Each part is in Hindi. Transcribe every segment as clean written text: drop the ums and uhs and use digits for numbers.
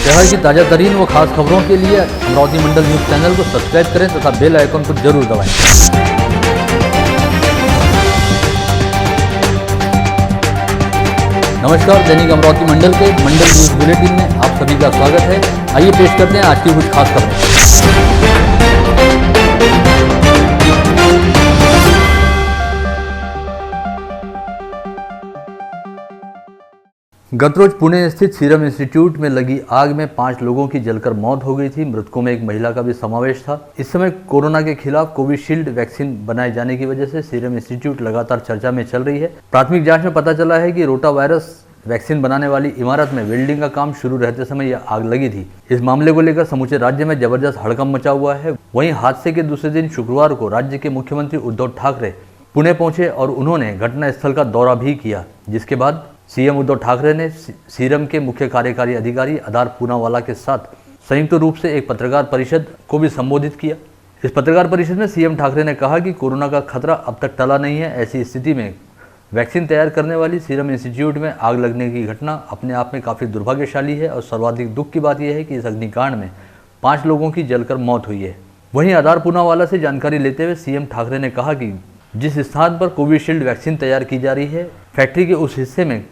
शहर की ताजा तरीन व खास खबरों के लिए अमरावती मंडल न्यूज चैनल को सब्सक्राइब करें तथा बेल आइकन को जरूर दबाएं। नमस्कार, दैनिक अमरावती मंडल के मंडल न्यूज बुलेटिन में आप सभी का स्वागत है। आइए पेश करते हैं आज की कुछ खास खबरें। गत रोज पुणे स्थित सीरम इंस्टीट्यूट में लगी आग में 5 लोगों की जलकर मौत हो गई थी। मृतकों में एक महिला का भी समावेश था। इस समय कोरोना के खिलाफ कोविशील्ड वैक्सीन बनाए जाने की वजह से सीरम इंस्टीट्यूट लगातार चर्चा में चल रही है। प्राथमिक जांच में पता चला है कि रोटा वायरस वैक्सीन बनाने वाली इमारत में वेल्डिंग का काम शुरू रहते समय यह आग लगी थी। इस मामले को लेकर समूचे राज्य में जबरदस्त हड़कंप मचा हुआ है। वहीं हादसे के दूसरे दिन शुक्रवार को राज्य के मुख्यमंत्री उद्धव ठाकरे पुणे पहुंचे और उन्होंने घटनास्थल का दौरा भी किया, जिसके बाद सीएम उद्धव ठाकरे ने सीरम के मुख्य कार्यकारी अधिकारी आधार पूनावाला के साथ संयुक्त रूप से एक पत्रकार परिषद को भी संबोधित किया। इस पत्रकार परिषद में सीएम ठाकरे ने कहा कि कोरोना का खतरा अब तक टला नहीं है। ऐसी स्थिति में वैक्सीन तैयार करने वाली सीरम इंस्टीट्यूट में आग लगने की घटना अपने आप में काफ़ी दुर्भाग्यशाली है और सर्वाधिक दुख की बात यह है कि इस अग्निकांड में 5 लोगों की जलकर मौत हुई है। वहीं आधार पूनावाला से जानकारी लेते हुए सीएम ठाकरे ने कहा कि जिस स्थान पर कोविशील्ड वैक्सीन तैयार की जा रही है, फैक्ट्री के उस हिस्से में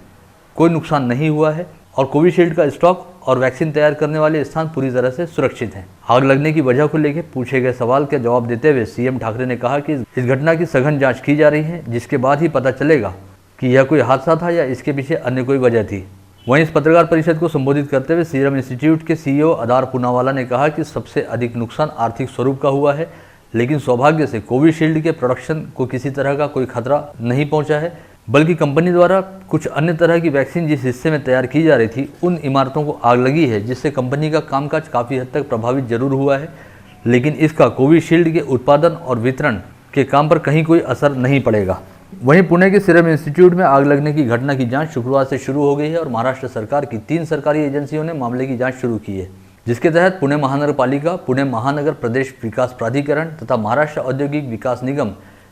कोई नुकसान नहीं हुआ है और कोविशील्ड का स्टॉक और वैक्सीन तैयार करने वाले स्थान पूरी तरह से सुरक्षित हैं। आग लगने की वजह को लेकर पूछे गए सवाल का जवाब देते हुए सीएम ठाकरे ने कहा कि इस घटना की सघन जांच की जा रही है, जिसके बाद ही पता चलेगा कि यह कोई हादसा था या इसके पीछे अन्य कोई वजह थी। वहीं इस पत्रकार परिषद को संबोधित करते हुए सीरम इंस्टीट्यूट के सीईओ आधार पूनावाला ने कहा कि सबसे अधिक नुकसान आर्थिक स्वरूप का हुआ है, लेकिन सौभाग्य से कोविशील्ड के प्रोडक्शन को किसी तरह का कोई खतरा नहीं पहुंचा है, बल्कि कंपनी द्वारा कुछ अन्य तरह की वैक्सीन जिस हिस्से में तैयार की जा रही थी उन इमारतों को आग लगी है, जिससे कंपनी का कामकाज काफ़ी हद तक प्रभावित जरूर हुआ है, लेकिन इसका कोविशील्ड के उत्पादन और वितरण के काम पर कहीं कोई असर नहीं पड़ेगा। वहीं पुणे के सीरम इंस्टीट्यूट में आग लगने की घटना की जांच शुक्रवार से शुरू हो गई है और महाराष्ट्र सरकार की 3 सरकारी एजेंसियों ने मामले की जाँच शुरू की है, जिसके तहत पुणे महानगर पालिका, पुणे महानगर प्रदेश विकास प्राधिकरण तथा महाराष्ट्र औद्योगिक विकास निगम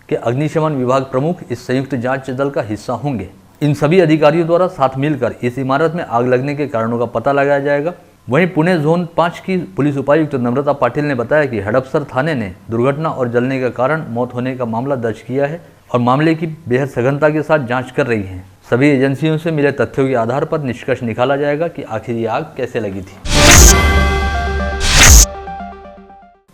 के अग्निशमन विभाग प्रमुख इस संयुक्त जांच दल का हिस्सा होंगे। इन सभी अधिकारियों द्वारा साथ मिलकर इस इमारत में आग लगने के कारणों का पता लगाया जाएगा। वहीं पुणे जोन 5 की पुलिस उपायुक्त नम्रता पाटिल ने बताया कि हड़पसर थाने ने दुर्घटना और जलने का कारण मौत होने का मामला दर्ज किया है और मामले की बेहद सघनता के साथ जाँच कर रही है। सभी एजेंसियों से मिले तथ्यों के आधार पर निष्कर्ष निकाला जाएगा कि आखिर ये आग कैसे लगी थी।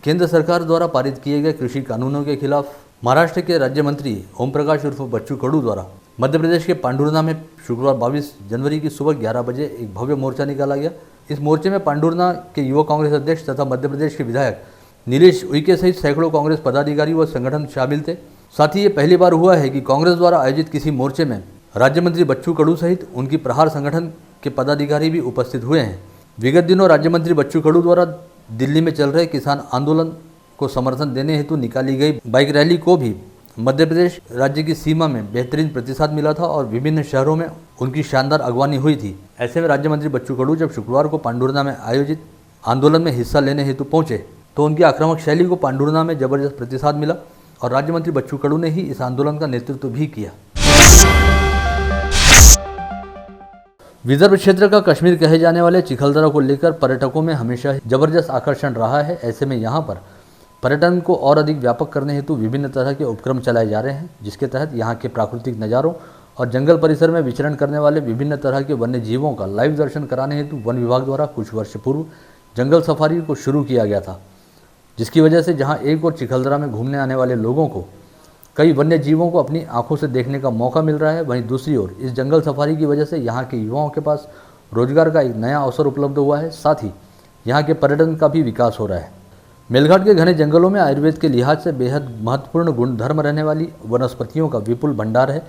केंद्र सरकार द्वारा पारित किए गए कृषि कानूनों के खिलाफ महाराष्ट्र के राज्य मंत्री ओम प्रकाश उर्फ बच्चू कडू द्वारा मध्य प्रदेश के पांडुरना में शुक्रवार 22 जनवरी की सुबह 11 बजे एक भव्य मोर्चा निकाला गया। इस मोर्चे में पांडुरना के युवा कांग्रेस अध्यक्ष तथा मध्य प्रदेश के विधायक नीलेश उइके सहित सैकड़ों कांग्रेस पदाधिकारी व संगठन शामिल थे। साथ ही ये पहली बार हुआ है कि कांग्रेस द्वारा आयोजित किसी मोर्चे में राज्य मंत्री बच्चू कडू सहित उनकी प्रहार संगठन के पदाधिकारी भी उपस्थित हुए हैं। विगत दिनों राज्य मंत्री बच्चू कडू द्वारा दिल्ली में चल रहे किसान आंदोलन को समर्थन देने हेतु निकाली गई बाइक रैली को भी मध्य प्रदेश राज्य की सीमा में बेहतरीन प्रतिसाद मिला था और विभिन्न शहरों में उनकी शानदार अगवानी हुई थी। ऐसे में राज्य मंत्री बच्चू कडू जब शुक्रवार को पांडुरना में आयोजित आंदोलन में हिस्सा लेने हेतु पहुंचे तो उनकी आक्रामक शैली को पांडुरना में जबरदस्त प्रतिसाद मिला और राज्य मंत्री बच्चू कडू ने ही इस आंदोलन का नेतृत्व भी किया। विदर्भ क्षेत्र का कश्मीर कहे जाने वाले चिखलदरा को लेकर पर्यटकों में हमेशा जबरदस्त आकर्षण रहा है। ऐसे में यहाँ पर पर्यटन को और अधिक व्यापक करने हेतु विभिन्न तरह के उपक्रम चलाए जा रहे हैं, जिसके तहत यहाँ के प्राकृतिक नज़ारों और जंगल परिसर में विचरण करने वाले विभिन्न तरह के वन्य जीवों का लाइव दर्शन कराने हेतु वन विभाग द्वारा कुछ वर्ष पूर्व जंगल सफारी को शुरू किया गया था, जिसकी वजह से जहाँ एक और चिखलदरा में घूमने आने वाले लोगों को कई वन्य जीवों को अपनी आंखों से देखने का मौका मिल रहा है, वहीं दूसरी ओर इस जंगल सफारी की वजह से यहाँ के युवाओं के पास रोजगार का एक नया अवसर उपलब्ध हुआ है। साथ ही यहाँ के पर्यटन का भी विकास हो रहा है। मेलघाट के घने जंगलों में आयुर्वेद के लिहाज से बेहद महत्वपूर्ण गुणधर्म रहने वाली वनस्पतियों का विपुल भंडार है।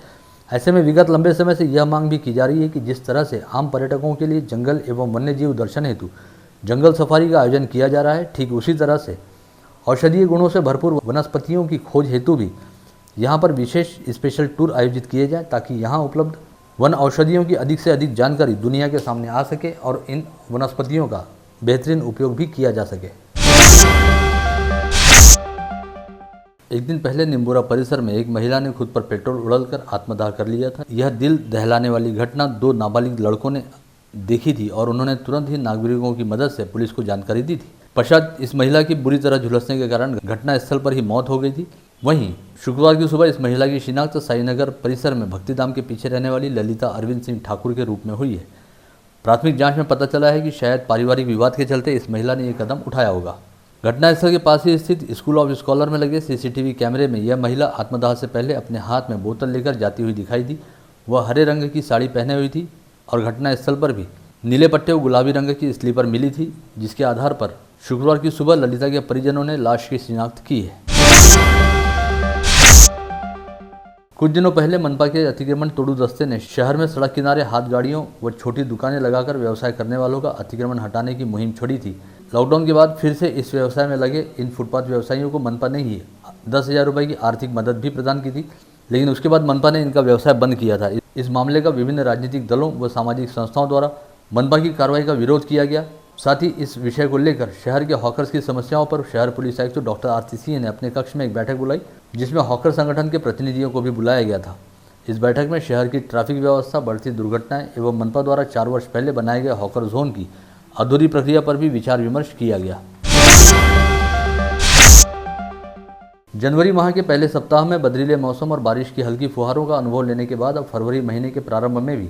ऐसे में विगत लंबे समय से यह मांग भी की जा रही है कि जिस तरह से आम पर्यटकों के लिए जंगल एवं वन्यजीव दर्शन हेतु जंगल सफारी का आयोजन किया जा रहा है, ठीक उसी तरह से औषधीय गुणों से भरपूर वनस्पतियों की खोज हेतु भी यहाँ पर विशेष स्पेशल टूर आयोजित किए जाएं, ताकि यहाँ उपलब्ध वन औषधियों की अधिक से अधिक जानकारी दुनिया के सामने आ सके और इन वनस्पतियों का बेहतरीन उपयोग भी किया जा सके। एक दिन पहले निम्बोरा परिसर में एक महिला ने खुद पर पेट्रोल उड़लकर आत्मदाह कर लिया था। यह दिल दहलाने वाली घटना 2 नाबालिग लड़कों ने देखी थी और उन्होंने तुरंत ही नागरिकों की मदद से पुलिस को जानकारी दी थी। पश्चात इस महिला की बुरी तरह झुलसने के कारण घटनास्थल पर ही मौत हो गई थी। वहीं शुक्रवार की सुबह इस महिला की शिनाख्त साईनगर परिसर में भक्तिधाम के पीछे रहने वाली ललिता अरविंद सिंह ठाकुर के रूप में हुई है। प्राथमिक जांच में पता चला है कि शायद पारिवारिक विवाद के चलते इस महिला ने यह कदम उठाया होगा। घटनास्थल के पास ही स्थित स्कूल ऑफ स्कॉलर में लगे सीसीटीवी कैमरे में यह महिला आत्मदाह से पहले अपने हाथ में बोतल लेकर जाती हुई दिखाई दी। वह हरे रंग की साड़ी पहने हुई थी और घटनास्थल पर भी नीले पट्टे और गुलाबी रंग की स्लीपर मिली थी, जिसके आधार पर शुक्रवार की सुबह ललिता के परिजनों ने लाश की शिनाख्त की है। कुछ दिनों पहले मनपा के अतिक्रमण तोड़ू दस्ते ने शहर में सड़क किनारे हाथ गाड़ियों व छोटी दुकानें लगाकर व्यवसाय करने वालों का अतिक्रमण हटाने की मुहिम छेड़ी थी। लॉकडाउन के बाद फिर से इस व्यवसाय में लगे इन फुटपाथ व्यवसायियों को मनपा ने ही 10,000 रुपये की आर्थिक मदद भी प्रदान की थी, लेकिन उसके बाद मनपा ने इनका व्यवसाय बंद किया था। इस मामले का विभिन्न राजनीतिक दलों व सामाजिक संस्थाओं द्वारा मनपा की कार्रवाई का विरोध किया गया। साथ ही इस विषय को लेकर शहर के हॉकर्स की समस्याओं पर शहर पुलिस आयुक्त डॉक्टर आरती सिंह ने अपने कक्ष में एक बैठक बुलाई, जिसमें हॉकर संगठन के प्रतिनिधियों को भी बुलाया गया था। इस बैठक में शहर की ट्रैफिक व्यवस्था, बढ़ती दुर्घटनाएं एवं मनपा द्वारा 4 वर्ष पहले बनाए गए हॉकर जोन की अधूरी प्रक्रिया पर भी विचार विमर्श किया गया। जनवरी माह के पहले सप्ताह में बदरीले मौसम और बारिश की हल्की फुहारों का अनुभव लेने के बाद अब फरवरी महीने के प्रारंभ में भी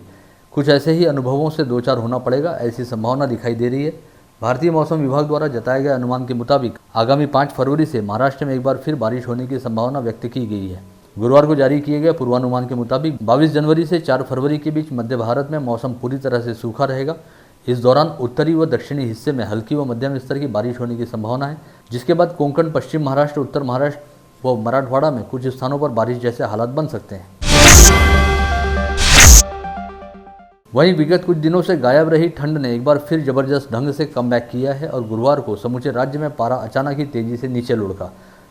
कुछ ऐसे ही अनुभवों से दो चार होना पड़ेगा, ऐसी संभावना दिखाई दे रही है। भारतीय मौसम विभाग द्वारा जताए गए अनुमान के मुताबिक आगामी 5 फरवरी से महाराष्ट्र में एक बार फिर बारिश होने की संभावना व्यक्त की गई है। गुरुवार को जारी किए गए पूर्वानुमान के मुताबिक 22 जनवरी से 4 फरवरी के बीच मध्य भारत में मौसम पूरी तरह से सूखा रहेगा। इस दौरान उत्तरी व दक्षिणी हिस्से में हल्की व मध्यम स्तर की बारिश होने की संभावना है, जिसके बाद कोंकण, पश्चिम महाराष्ट्र, उत्तर महाराष्ट्र व मराठवाड़ा में कुछ स्थानों पर बारिश जैसे हालात बन सकते हैं। वहीं विगत कुछ दिनों से गायब रही ठंड ने एक बार फिर जबरदस्त ढंग से कमबैक किया है और गुरुवार को समूचे राज्य में पारा अचानक ही तेजी से नीचे लुढ़का,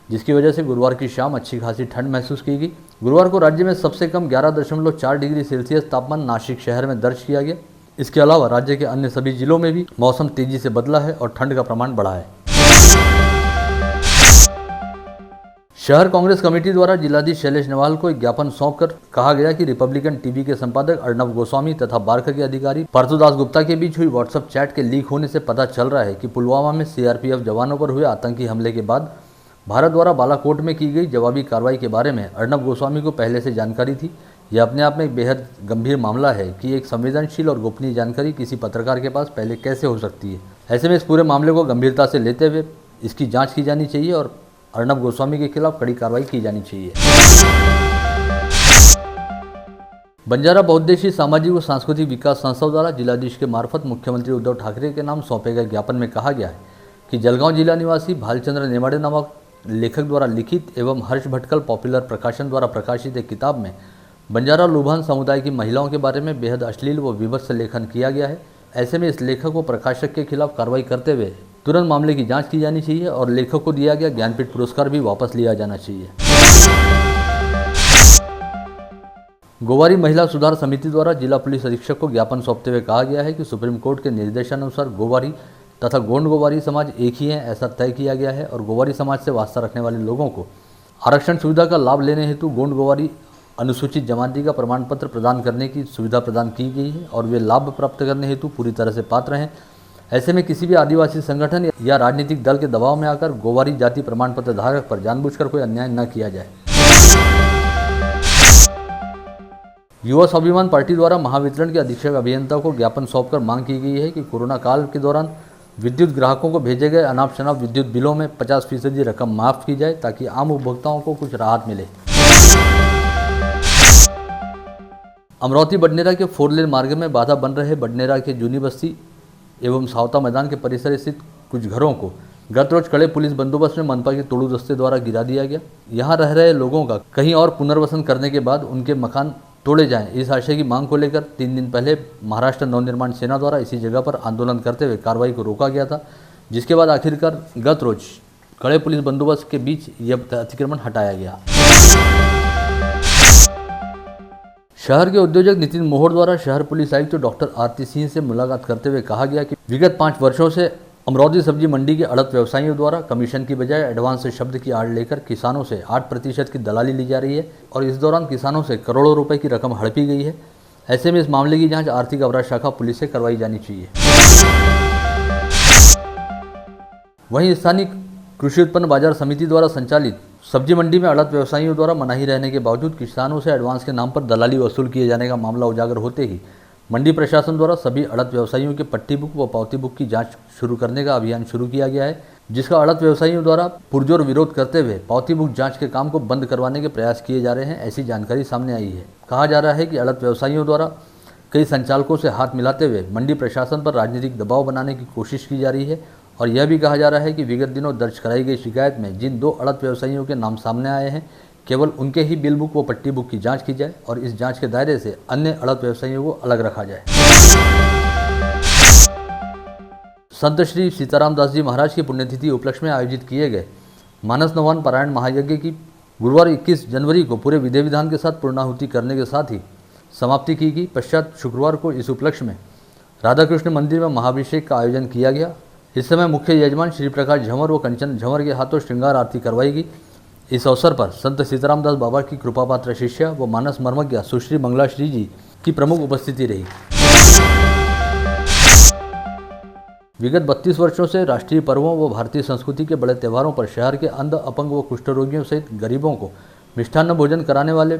जिसकी वजह से गुरुवार की शाम अच्छी खासी ठंड महसूस की गई। गुरुवार को राज्य में सबसे कम 11.4 डिग्री सेल्सियस तापमान नासिक शहर में दर्ज किया गया। इसके अलावा राज्य के अन्य सभी जिलों में भी मौसम तेजी से बदला है और ठंड का प्रमाण बढ़ा है। शहर कांग्रेस कमेटी द्वारा जिलाधीश शैलेश नेवाल को एक ज्ञापन सौंपकर कहा गया कि रिपब्लिकन टीवी के संपादक अर्नब गोस्वामी तथा बार्क के अधिकारी पार्थुदास गुप्ता के बीच हुई व्हाट्सएप चैट के लीक होने से पता चल रहा है कि पुलवामा में सीआरपीएफ जवानों पर हुए आतंकी हमले के बाद भारत द्वारा बालाकोट में की गई जवाबी कार्रवाई के बारे में अर्नब गोस्वामी को पहले से जानकारी थी। यह अपने आप में एक बेहद गंभीर मामला है कि एक संवेदनशील और गोपनीय जानकारी किसी पत्रकार के पास पहले कैसे हो सकती है। ऐसे में इस पूरे मामले को गंभीरता से लेते हुए इसकी जांच की जानी चाहिए और अर्नब गोस्वामी के खिलाफ कड़ी कार्रवाई की जानी चाहिए। बंजारा बहुउद्देशीय सामाजिक व सांस्कृतिक विकास संस्था द्वारा जिलाधीश के मार्फत मुख्यमंत्री उद्धव ठाकरे के नाम सौंपे गए ज्ञापन में कहा गया है कि जलगांव जिला निवासी भालचंद्र नेमाड़े नामक लेखक द्वारा लिखित एवं हर्ष भटकल पॉपुलर प्रकाशन द्वारा प्रकाशित एक किताब में बंजारा लुभान समुदाय की महिलाओं के बारे में बेहद अश्लील व विभत्स लेखन किया गया है। ऐसे में इस लेखक व प्रकाशक के खिलाफ कार्रवाई करते हुए तुरंत मामले की जांच की जानी चाहिए और लेखक को दिया गया ज्ञानपीठ पुरस्कार भी वापस लिया जाना चाहिए। गोवारी महिला सुधार समिति द्वारा जिला पुलिस अधीक्षक को ज्ञापन सौंपते हुए कहा गया है कि सुप्रीम कोर्ट के निर्देशानुसार गोवारी तथा गोंड गोवारी समाज एक ही है, ऐसा तय किया गया है और गोवारी समाज से वास्ता रखने वाले लोगों को आरक्षण सुविधा का लाभ लेने हेतु गोंड गोवारी अनुसूचित जमाती का प्रमाण पत्र प्रदान करने की सुविधा प्रदान की गई है और वे लाभ प्राप्त करने हेतु पूरी तरह से पात्र हैं। ऐसे में किसी भी आदिवासी संगठन या राजनीतिक दल के दबाव में आकर गोवारी जाति प्रमाण पत्र धारक पर जानबूझकर कोई अन्याय न किया जाए। युवा स्वाभिमान पार्टी द्वारा महावितरण के अधीक्षक अभियंता को ज्ञापन सौंपकर मांग की गई है कि कोरोना काल के दौरान विद्युत ग्राहकों को भेजे गए अनाप शनाप विद्युत बिलों में 50% रकम माफ की जाए ताकि आम उपभोक्ताओं को कुछ राहत मिले। अमरावती बडनेरा के 4 लेन मार्ग में बाधा बन रहे बडनेरा के जूनी बस्ती एवं सावता मैदान के परिसर स्थित कुछ घरों को गत रोज कड़े पुलिस बंदोबस्त में मनपा के तोड़ू दस्ते द्वारा गिरा दिया गया। यहाँ रह रहे लोगों का कहीं और पुनर्वसन करने के बाद उनके मकान तोड़े जाएं, इस आशय की मांग को लेकर 3 दिन पहले महाराष्ट्र नवनिर्माण सेना द्वारा इसी जगह पर आंदोलन करते हुए कार्रवाई को रोका गया था, जिसके बाद आखिरकार गत रोज कड़े पुलिस बंदोबस्त के बीच यह अतिक्रमण हटाया गया। शहर के उद्योजक नितिन मोहर द्वारा शहर पुलिस आयुक्त डॉक्टर आरती सिंह से मुलाकात करते हुए कहा गया कि विगत 5 वर्षों से अमरावती सब्जी मंडी के अड़त व्यवसायियों द्वारा कमीशन की बजाय एडवांस शब्द की आड़ लेकर किसानों से 8% की दलाली ली जा रही है और इस दौरान किसानों से करोड़ों रुपए की रकम हड़पी गई है। ऐसे में इस मामले की जांच आर्थिक अपराध शाखा पुलिस से करवाई जानी चाहिए। वहीं स्थानीय कृषि उत्पन्न बाजार समिति द्वारा संचालित सब्जी मंडी में अड़त व्यवसायियों द्वारा मनाही रहने के बावजूद किसानों से एडवांस के नाम पर दलाली वसूल किए जाने का मामला उजागर होते ही मंडी प्रशासन द्वारा सभी अड़त व्यवसायियों के पट्टी बुक व पावती बुक की जांच शुरू करने का अभियान शुरू किया गया है, जिसका अड़त व्यवसायियों द्वारा पुरजोर विरोध करते हुए पावती बुक जांच के काम को बंद करवाने के प्रयास किए जा रहे हैं, ऐसी जानकारी सामने आई है। कहा जा रहा है कि अड़त व्यवसायियों द्वारा कई संचालकों से हाथ मिलाते हुए मंडी प्रशासन पर राजनीतिक दबाव बनाने की कोशिश की जा रही है और यह भी कहा जा रहा है कि विगत दिनों दर्ज कराई गई शिकायत में जिन 2 अड़त व्यवसायियों के नाम सामने आए हैं, केवल उनके ही बिल बुक व पट्टी बुक की जांच की जाए और इस जांच के दायरे से अन्य अड़त व्यवसायियों को अलग रखा जाए। संत श्री सीताराम दास जी महाराज की पुण्यतिथि उपलक्ष्य में आयोजित किए गए मानस नवान पारायण महायज्ञ की गुरुवार 21 जनवरी को पूरे विधि विधान के साथ पूर्णाहुति करने के साथ ही समाप्ति की गई। पश्चात शुक्रवार को इस उपलक्ष्य में राधा कृष्ण मंदिर में महाभिषेक का आयोजन किया गया। इस समय मुख्य यजमान श्री प्रकाश झंवर व कंचन झंवर के हाथों श्रृंगार आरती करवाई गई। इस अवसर पर संत सीताराम दास बाबा की कृपा पात्र शिष्या व मानस मर्मज्ञ सुश्री मंगलाश्री जी की प्रमुख उपस्थिति रही। विगत 32 वर्षों से राष्ट्रीय पर्वों व भारतीय संस्कृति के बड़े त्योहारों पर शहर के अंध, अपंग व कुष्ठ रोगियों सहित गरीबों को मिष्ठान्न भोजन कराने वाले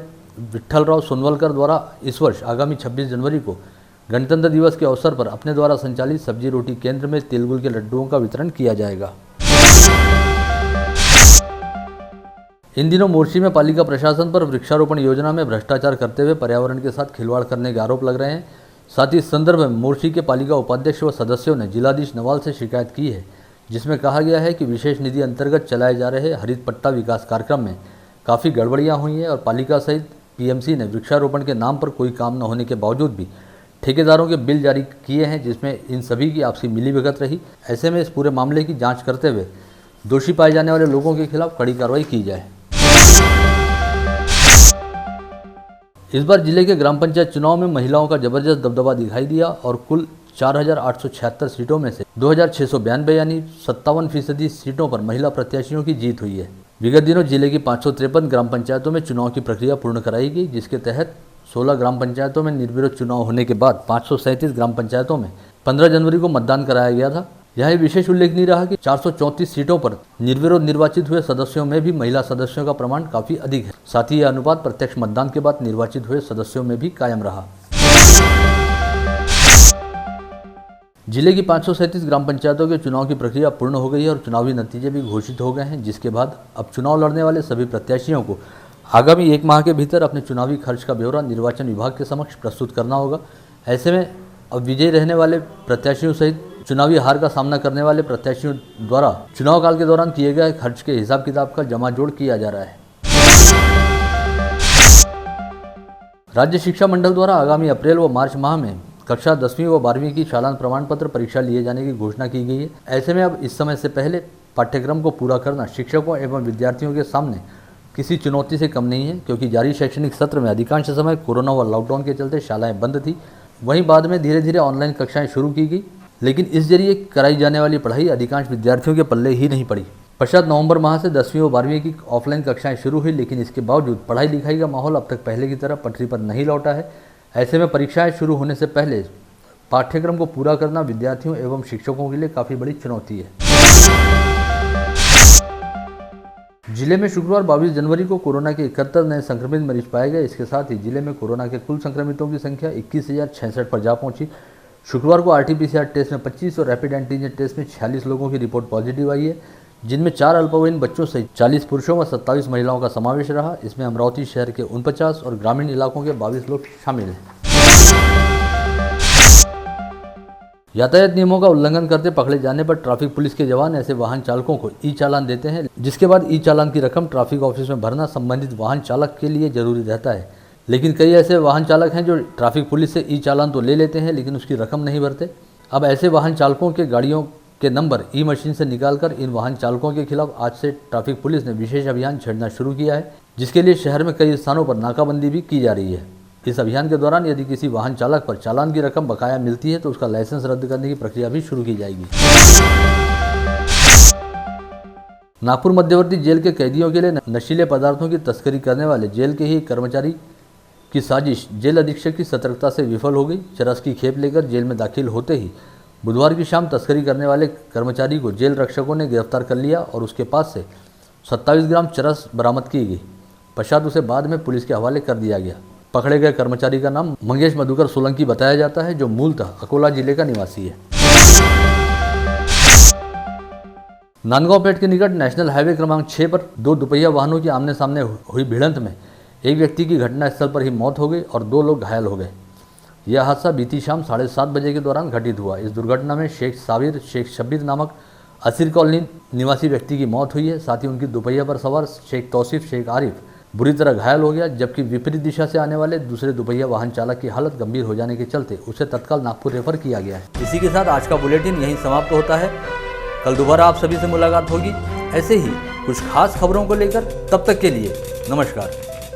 विट्ठलराव सोनवलकर द्वारा इस वर्ष आगामी 26 जनवरी को गणतंत्र दिवस के अवसर पर अपने द्वारा संचालित सब्जी रोटी केंद्र में तिलगुल के लड्डुओं का वितरण किया जाएगा। इन दिनों मोर्शी में पालिका प्रशासन पर वृक्षारोपण योजना में भ्रष्टाचार करते हुए पर्यावरण के साथ खिलवाड़ करने के आरोप लग रहे हैं। साथ ही इस संदर्भ में मोर्शी के पालिका उपाध्यक्ष व सदस्यों ने जिलाधीश नवाल से शिकायत की है, जिसमें कहा गया है कि विशेष निधि अंतर्गत चलाए जा रहे हरित पट्टा विकास कार्यक्रम में काफ़ी गड़बड़ियां हुई हैं और पालिका सहित पीएमसी ने वृक्षारोपण के नाम पर कोई काम न होने के बावजूद भी ठेकेदारों के बिल जारी किए हैं, जिसमें इन सभी की आपसी मिलीभगत रही। ऐसे में इस पूरे मामले की जांच करते हुए दोषी पाए जाने वाले लोगों के खिलाफ कड़ी कार्रवाई की जाए। इस बार जिले के ग्राम पंचायत चुनाव में महिलाओं का जबरदस्त दबदबा दिखाई दिया और कुल 4,876 सीटों में से 2,692 यानी 57% सीटों पर महिला प्रत्याशियों की जीत हुई है। विगत दिनों जिले की 553 ग्राम पंचायतों में चुनाव की प्रक्रिया पूर्ण कराई गई, जिसके तहत 16 ग्राम पंचायतों में निर्विरोध चुनाव होने के बाद 537 ग्राम पंचायतों में 15 जनवरी को मतदान कराया गया था। यह विशेष उल्लेखनीय रहा कि 434 सीटों पर निर्विरोध निर्वाचित हुए सदस्यों में भी महिला सदस्यों का प्रमाण काफी अधिक है। साथ ही यह अनुपात प्रत्यक्ष मतदान के बाद निर्वाचित हुए सदस्यों में भी कायम रहा। जिले की 537 ग्राम पंचायतों के चुनाव की प्रक्रिया पूर्ण हो गई है और चुनावी नतीजे भी घोषित हो गए हैं, जिसके बाद अब चुनाव लड़ने वाले सभी प्रत्याशियों को आगामी 1 माह के भीतर अपने चुनावी खर्च का ब्यौरा निर्वाचन विभाग के समक्ष प्रस्तुत करना होगा। ऐसे में अब विजयी रहने वाले प्रत्याशियों सहित चुनावी हार का सामना करने वाले प्रत्याशियों द्वारा चुनाव काल के दौरान किए गए खर्च के हिसाब किताब का जमा जोड़ किया जा रहा है। राज्य शिक्षा मंडल द्वारा आगामी अप्रैल व मार्च माह में कक्षा 10वीं व 12वीं की शालांत प्रमाण पत्र परीक्षा लिए जाने की घोषणा की गई है। ऐसे में अब इस समय से पहले पाठ्यक्रम को पूरा करना शिक्षकों एवं विद्यार्थियों के सामने किसी चुनौती से कम नहीं है, क्योंकि जारी शैक्षणिक सत्र में अधिकांश समय कोरोना व लॉकडाउन के चलते शालाएं बंद थी। वहीं बाद में धीरे धीरे ऑनलाइन कक्षाएं शुरू की गई, लेकिन इस जरिए कराई जाने वाली पढ़ाई अधिकांश विद्यार्थियों के पल्ले ही नहीं पड़ी। पश्चात नवंबर माह से 10वीं व 12वीं की ऑफलाइन कक्षाएं शुरू हुई, लेकिन इसके बावजूद पढ़ाई लिखाई का माहौल अब तक पहले की तरह पटरी पर नहीं लौटा है। ऐसे में परीक्षाएं शुरू होने से पहले पाठ्यक्रम को पूरा करना विद्यार्थियों एवं शिक्षकों के लिए काफ़ी बड़ी चुनौती है। जिले में शुक्रवार 22 जनवरी को कोरोना के 71 नए संक्रमित मरीज पाए गए। इसके साथ ही जिले में कोरोना के कुल संक्रमितों की संख्या 21,066 पर जा पहुंची। शुक्रवार को RT-PCR टेस्ट में 25 और रैपिड एंटीजन टेस्ट में 46 लोगों की रिपोर्ट पॉजिटिव आई है, जिनमें 4 अल्पवयीन बच्चों सहित 40 पुरुषों व 27 महिलाओं का समावेश रहा। इसमें अमरावती शहर के 49 और ग्रामीण इलाकों के 22 लोग शामिल हैं। यातायात नियमों का उल्लंघन करते पकड़े जाने पर ट्रैफिक पुलिस के जवान ऐसे वाहन चालकों को ई चालान देते हैं, जिसके बाद ई चालान की रकम ट्रैफिक ऑफिस में भरना संबंधित वाहन चालक के लिए जरूरी रहता है। लेकिन कई ऐसे वाहन चालक हैं जो ट्रैफिक पुलिस से ई चालान तो ले लेते हैं, लेकिन उसकी रकम नहीं भरते। अब ऐसे वाहन चालकों के गाड़ियों के नंबर ई मशीन से निकालकर इन वाहन चालकों के खिलाफ आज से ट्रैफिक पुलिस ने विशेष अभियान छेड़ना शुरू किया है, जिसके लिए शहर में कई स्थानों पर नाकाबंदी भी की जा रही है। इस अभियान के दौरान यदि किसी वाहन चालक पर चालान की रकम बकाया मिलती है तो उसका लाइसेंस रद्द करने की प्रक्रिया भी शुरू की जाएगी। नागपुर मध्यवर्ती जेल के कैदियों के लिए नशीले पदार्थों की तस्करी करने वाले जेल के ही कर्मचारी की साजिश जेल अधीक्षक की सतर्कता से विफल हो गई। चरस की खेप लेकर जेल में दाखिल होते ही बुधवार की शाम तस्करी करने वाले कर्मचारी को जेल रक्षकों ने गिरफ्तार कर लिया और उसके पास से 27 ग्राम चरस बरामद की गई। पश्चात उसे बाद में पुलिस के हवाले कर दिया गया। पकड़े गए कर्मचारी का नाम मंगेश मधुकर सोलंकी बताया जाता है, जो मूलतः अकोला जिले का निवासी है। नांदगांव पेठ के निकट नेशनल हाईवे क्रमांक 6 पर दो दुपहिया वाहनों की आमने सामने हुई भिड़ंत में एक व्यक्ति की घटनास्थल पर ही मौत हो गई और 2 लोग घायल हो गए। यह हादसा बीती शाम 7:30 बजे के दौरान घटित हुआ। इस दुर्घटना में शेख साबिर शेख शब्बीर नामक असीर कॉलोनी निवासी व्यक्ति की मौत हुई है। साथ ही उनकी दुपहिया पर सवार शेख तौसीफ शेख आरिफ बुरी तरह घायल हो गया, जबकि विपरीत दिशा से आने वाले दूसरे दुपहिया वाहन चालक की हालत गंभीर हो जाने के चलते उसे तत्काल नागपुर रेफर किया गया है। इसी के साथ आज का बुलेटिन यहीं समाप्त होता है। कल दोबारा आप सभी से मुलाकात होगी ऐसे ही कुछ खास खबरों को लेकर। तब तक के लिए नमस्कार।